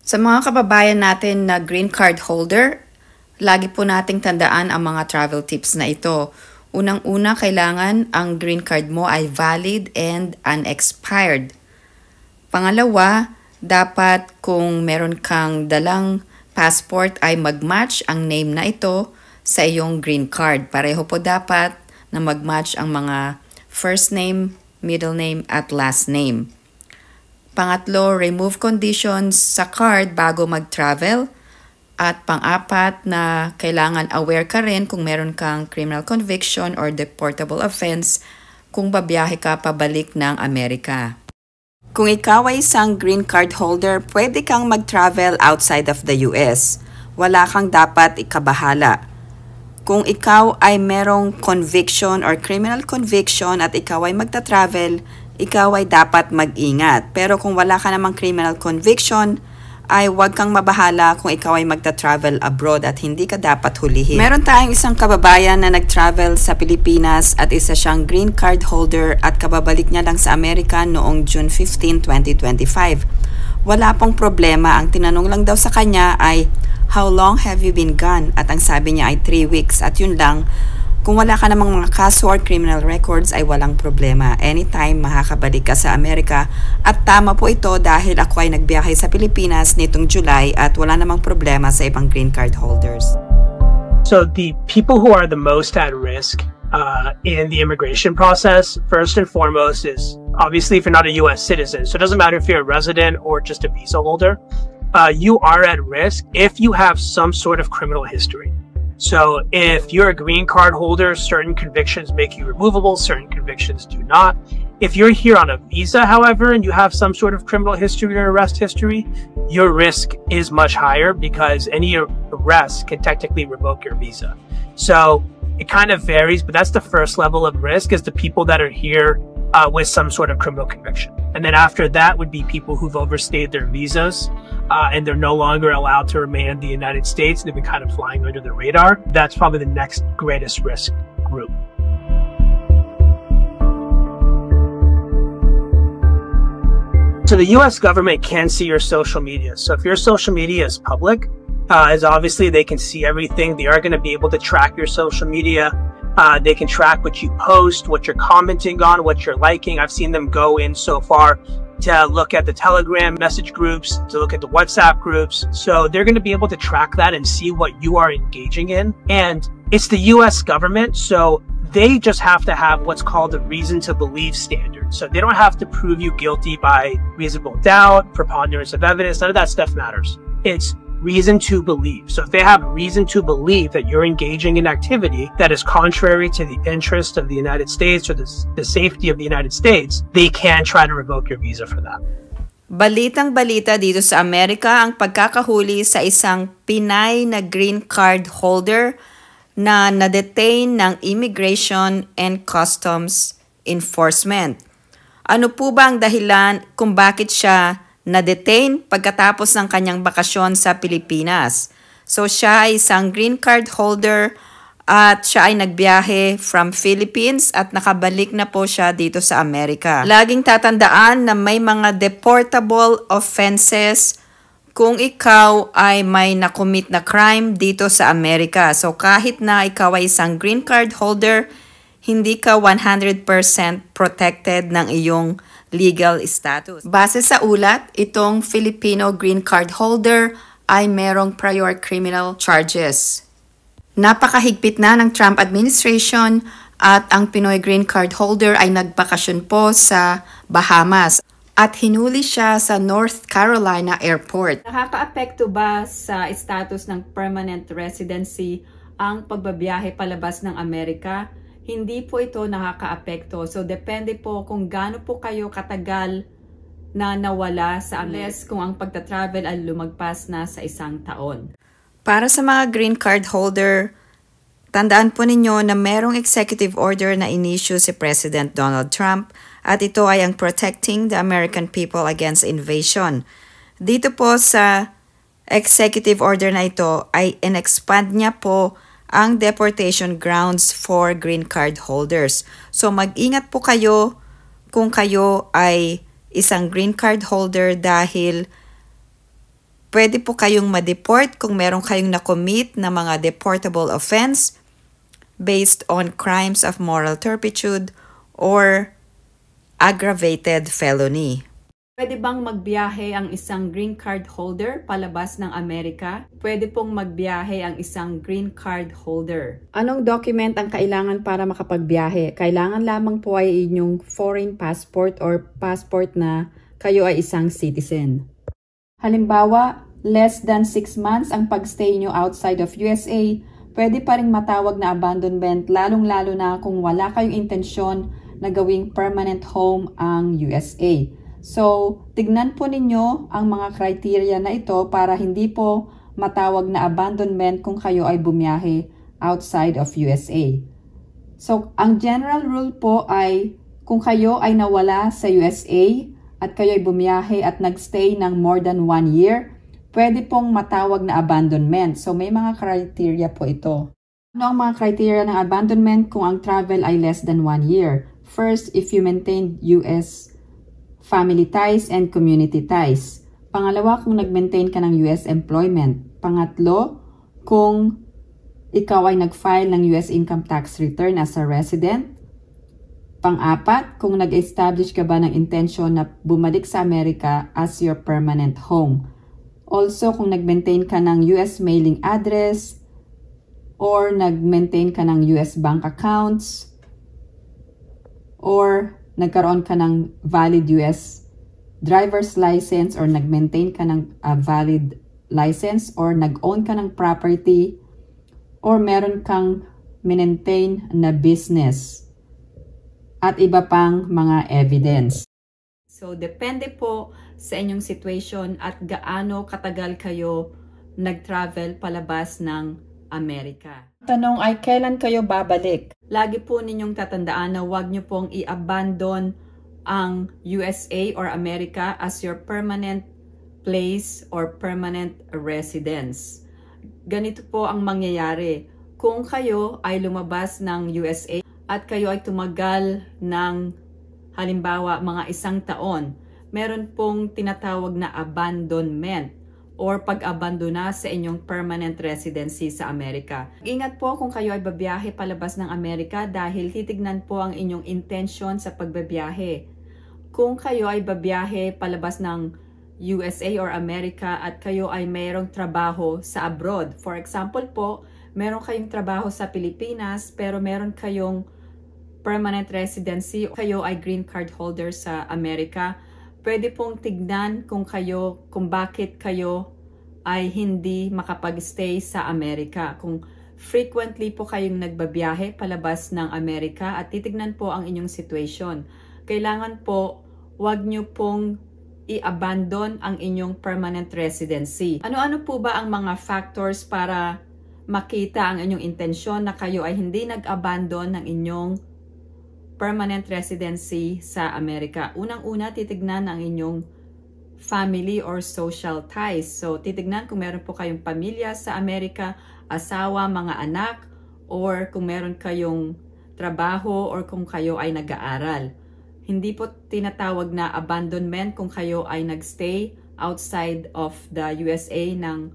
Sa mga kababayan natin na green card holder, lagi po nating tandaan ang mga travel tips na ito. Unang-una, kailangan ang green card mo ay valid and unexpired. Pangalawa, dapat kung meron kang dalang passport ay mag-match ang name na ito sa iyong green card. Pareho po dapat na mag-match ang mga first name, middle name at last name. Pangatlo, remove conditions sa card bago mag-travel. At pang-apat na kailangan aware ka rin kung meron kang criminal conviction or deportable offense kung babiyahe ka pabalik ng Amerika. Kung ikaw ay isang green card holder, pwede kang mag-travel outside of the US. Wala kang dapat ikabahala. Kung ikaw ay merong conviction or criminal conviction at ikaw ay magta-travel, ikaw ay dapat mag-ingat. Pero kung wala ka namang criminal conviction, ay huwag kang mabahala kung ikaw ay magta-travel abroad at hindi ka dapat hulihin. Meron tayong isang kababayan na nag-travel sa Pilipinas at isa siyang green card holder at kababalik niya lang sa Amerika noong June 15, 2025. Wala pong problema. Ang tinanong lang daw sa kanya ay, "How long have you been gone?" At ang sabi niya ay 3 weeks at yun lang. Kung wala ka namang mga kaso or criminal records ay walang problema. Anytime makakabalik ka sa Amerika. At tama po ito dahil ako ay nagbiyahe sa Pilipinas nitong July at wala namang problema sa ibang green card holders. So the people who are the most at risk in the immigration process, first and foremost, is obviously if you're not a U.S. citizen. So it doesn't matter if you're a resident or just a visa holder. You are at risk if you have some sort of criminal history. So if you're a green card holder, certain convictions make you removable, certain convictions do not. If you're here on a visa, however, and you have some sort of criminal history or arrest history, your risk is much higher because any arrest can technically revoke your visa. So it kind of varies, but that's the first level of risk, is the people that are here with some sort of criminal conviction. And then after that would be people who've overstayed their visas and they're no longer allowed to remain in the United States. They've been kind of flying under the radar. That's probably the next greatest risk group. So the US government can see your social media. So if your social media is public, as obviously they can see everything. They are going to be able to track your social media. They can track what you post, what you're commenting on, what you're liking. I've seen them go in so far to look at the Telegram message groups, to look at the WhatsApp groups. So they're going to be able to track that and see what you are engaging in. And it's the US government, so they just have to have what's called a reason to believe standard. So they don't have to prove you guilty by reasonable doubt, preponderance of evidence. None of that stuff matters. It's reason to believe. So if they have reason to believe that you're engaging in activity that is contrary to the interest of the United States or the safety of the United States, they can try to revoke your visa for that. Balitang-balita dito sa Amerika ang pagkakahuli sa isang Pinay na green card holder na na-detain ng Immigration and Customs Enforcement. Ano po ba ang dahilan kung bakit siya na-detain pagkatapos ng kanyang bakasyon sa Pilipinas? So siya ay isang green card holder at siya ay nagbiyahe from Philippines at nakabalik na po siya dito sa Amerika. Laging tatandaan na may mga deportable offenses kung ikaw ay may nakomit na crime dito sa Amerika. So kahit na ikaw ay isang green card holder, hindi ka 100% protected ng iyong legal status. Base sa ulat, itong Filipino green card holder ay merong prior criminal charges. Napakahigpit na ng Trump administration at ang Pinoy green card holder ay nagbakasyon po sa Bahamas at hinuli siya sa North Carolina Airport. Nakakaapekto ba sa status ng permanent residency ang pagbabiyahe palabas ng Amerika? Hindi po ito nakakaapekto. So, depende po kung gaano po kayo katagal na nawala sa unless kung ang pagta-travel ay lumagpas na sa 1 taon. Para sa mga green card holder, tandaan po ninyo na merong executive order na inisyu si President Donald Trump at ito ay ang Protecting the American People Against Invasion. Dito po sa executive order na ito ay in-expand niya po ang deportation grounds for green card holders. So mag-ingat po kayo kung kayo ay isang green card holder dahil Pwede po kayong ma-deport kung meron kayong na-commit na mga deportable offense based on crimes of moral turpitude or aggravated felony. Pwede bang magbiyahe ang isang green card holder palabas ng Amerika? Pwede pong magbiyahe ang isang green card holder. Anong document ang kailangan para makapagbiyahe? Kailangan lamang po ay inyong foreign passport or passport na kayo ay isang citizen. Halimbawa, less than 6 months ang pagstay nyo outside of USA, pwede pa ring matawag na abandonment lalong-lalo na kung wala kayong intensyon na gawing permanent home ang USA. So, tignan po ninyo ang mga criteria na ito para hindi po matawag na abandonment kung kayo ay bumiyahe outside of USA. So, ang general rule po ay kung kayo ay nawala sa USA at kayo ay bumiyahe at nagstay ng more than 1 year, pwede pong matawag na abandonment. So, may mga criteria po ito. Ano ang mga criteria ng abandonment kung ang travel ay less than 1 year? First, if you maintain US family ties and community ties. Pangalawa, kung nag-maintain ka ng US employment. Pangatlo, kung ikaw ay nag-file ng US income tax return as a resident. Pang-apat, kung nag-establish ka ba ng intensyon na bumalik sa Amerika as your permanent home. Also, kung nag-maintain ka ng US mailing address or nag-maintain ka ng US bank accounts or nagkaroon ka ng valid US driver's license or nag-maintain ka ng valid license or nag-own ka ng property or meron kang maintain na business at iba pang mga evidence. So, depende po sa inyong situation at gaano katagal kayo nag-travel palabas ng Amerika. Tanong ay kailan kayo babalik? Lagi po ninyong tatandaan na huwag nyo pong i-abandon ang USA or Amerika as your permanent place or permanent residence. Ganito po ang mangyayari. Kung kayo ay lumabas ng USA at kayo ay tumagal ng halimbawa mga 1 taon, meron pong tinatawag na abandonment or pag-abandona sa inyong permanent residency sa Amerika. Ingat po kung kayo ay babiyahe palabas ng Amerika dahil titignan po ang inyong intention sa pagbabiyahe. Kung kayo ay babiyahe palabas ng USA or Amerika at kayo ay mayroong trabaho sa abroad. For example po, meron kayong trabaho sa Pilipinas pero meron kayong permanent residency, kayo ay green card holder sa Amerika. Pwede pong tignan kung bakit kayo ay hindi makapag-stay sa Amerika. Kung frequently po kayong nagbabiyahe palabas ng Amerika at titignan po ang inyong situation. Kailangan po, wag nyo pong i-abandon ang inyong permanent residency. Ano-ano po ba ang mga factors para makita ang inyong intensyon na kayo ay hindi nag-abandon ng inyong permanent residency sa Amerika? Unang-una, titignan ang inyong family or social ties. So, titignan kung meron po kayong pamilya sa Amerika, asawa, mga anak, or kung meron kayong trabaho or kung kayo ay nag-aaral. Hindi po tinatawag na abandonment kung kayo ay nagstay outside of the USA ng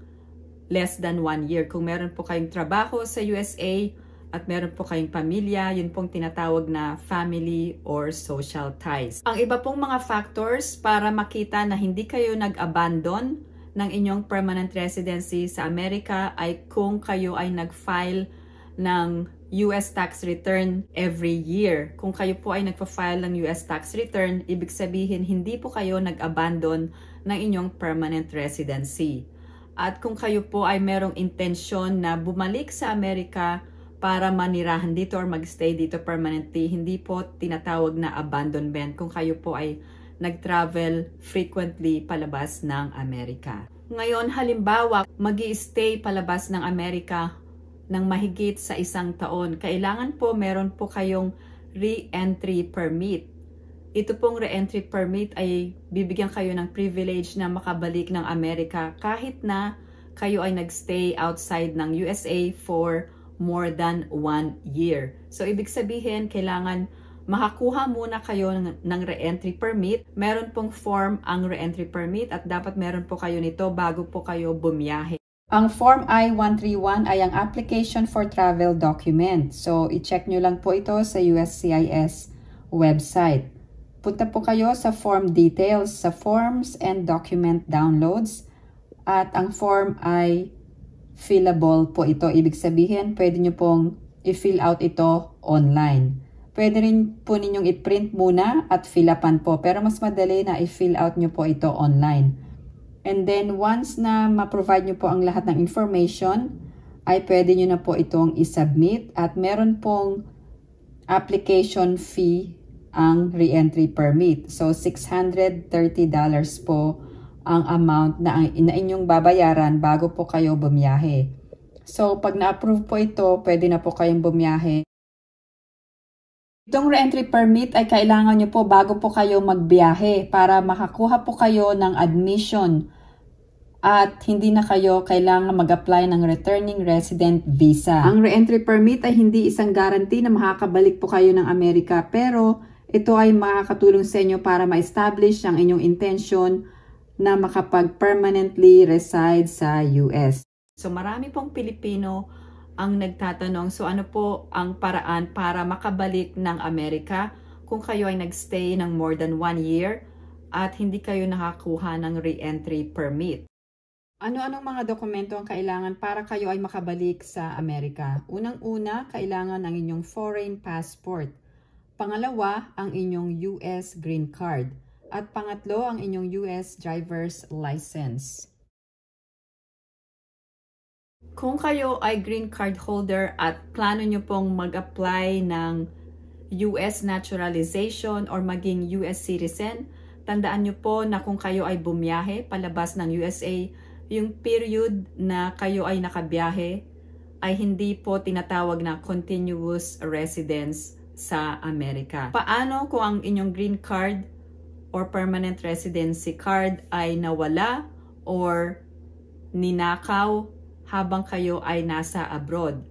less than 1 year. Kung meron po kayong trabaho sa USA, at meron po kayong pamilya, yun pong tinatawag na family or social ties. Ang iba pong mga factors para makita na hindi kayo nag-abandon ng inyong permanent residency sa Amerika ay kung kayo ay nag-file ng US tax return every year. Kung kayo po ay nagpa-file ng US tax return, ibig sabihin hindi po kayo nag-abandon ng inyong permanent residency. At kung kayo po ay merong intensyon na bumalik sa Amerika para manirahan dito or magstay dito permanently, hindi po tinatawag na abandonment kung kayo po ay nag-travel frequently palabas ng Amerika. Ngayon, halimbawa, mag-i-stay palabas ng Amerika ng mahigit sa 1 taon. Kailangan po meron po kayong re-entry permit. Ito pong re-entry permit ay bibigyan kayo ng privilege na makabalik ng Amerika kahit na kayo ay nag-stay outside ng USA for more than 1 year. So, ibig sabihin, kailangan makakuha muna kayo ng re-entry permit. Meron pong form ang re-entry permit at dapat meron po kayo nito bago po kayo bumiyahe. Ang Form I-131 ay ang Application for Travel Document. So, i-check nyo lang po ito sa USCIS website. Punta po kayo sa Form Details, sa Forms and Document Downloads. At ang form ay fillable po ito. Ibig sabihin, pwede nyo pong i-fill out ito online. Pwede rin po ninyong i-print muna at fill upan po. Pero mas madali na i-fill out nyo po ito online. And then once na ma-provide nyo po ang lahat ng information, ay pwede nyo na po itong i-submit. At meron pong application fee ang re-entry permit. So $630 po ang amount na inyong babayaran bago po kayo bumiyahe. So pag na-approve po ito, pwede na po kayong bumiyahe. Itong re-entry permit ay kailangan nyo po bago po kayo magbiyahe para makakuha po kayo ng admission at hindi na kayo kailangan mag-apply ng returning resident visa. Ang re-entry permit ay hindi isang guarantee na makakabalik po kayo ng Amerika, pero ito ay makakatulong sa inyo para ma-establish ang inyong intention na makapag-permanently reside sa US. So marami pong Pilipino ang nagtatanong, so ano po ang paraan para makabalik ng Amerika kung kayo ay nagstay ng more than 1 year at hindi kayo nakakuha ng re-entry permit? Ano-anong mga dokumento ang kailangan para kayo ay makabalik sa Amerika? Unang-una, kailangan ang inyong foreign passport. Pangalawa, ang inyong US green card. At pangatlo, ang inyong US driver's license. Kung kayo ay green card holder at plano nyo pong mag-apply ng US naturalization or maging US citizen, tandaan nyo po na kung kayo ay bumiyahe palabas ng USA, yung period na kayo ay nakabiyahe ay hindi po tinatawag na continuous residence sa Amerika. Paano kung ang inyong green card or permanent residency card ay nawala or ninakaw habang kayo ay nasa abroad?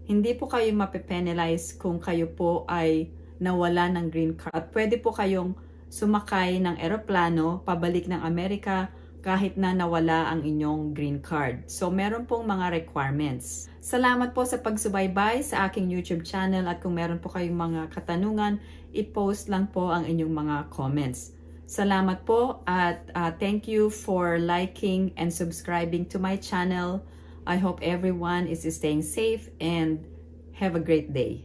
Hindi po kayo mape-penalize kung kayo po ay nawala ng green card. At pwede po kayong sumakay ng eroplano pabalik ng Amerika kahit na nawala ang inyong green card. So meron pong mga requirements. Salamat po sa pagsubaybay sa aking YouTube channel at kung meron po kayong mga katanungan, i-post lang po ang inyong mga comments. Salamat po at thank you for liking and subscribing to my channel. I hope everyone is staying safe and have a great day.